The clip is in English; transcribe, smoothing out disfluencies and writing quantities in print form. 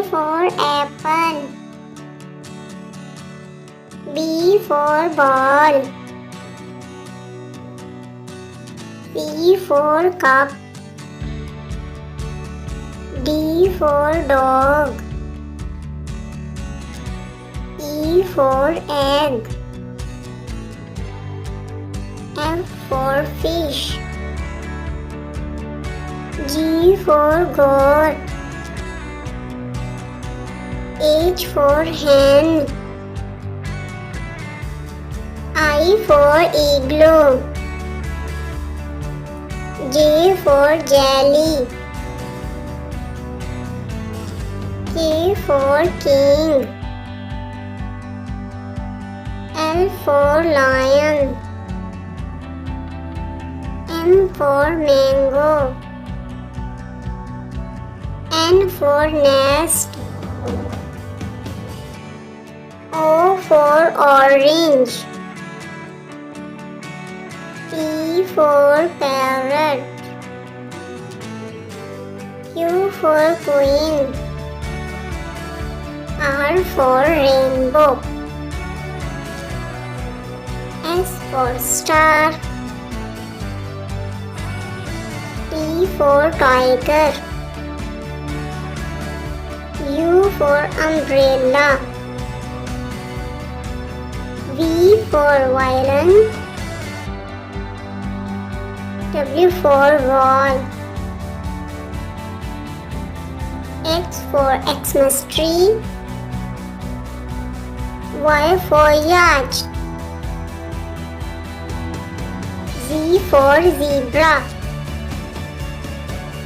for apple. B for ball. C for cup. D for dog. E for egg. F for fish. G for goat. H for hen. I for igloo. J for jelly. K for king. L for lion. M for mango. N for nest. O for orange. P for parrot. Q for queen. R for rainbow. S for star. T for tiger. U for umbrella. V for violin. W for wall. X for Xmas tree. Y for yacht. Z for zebra.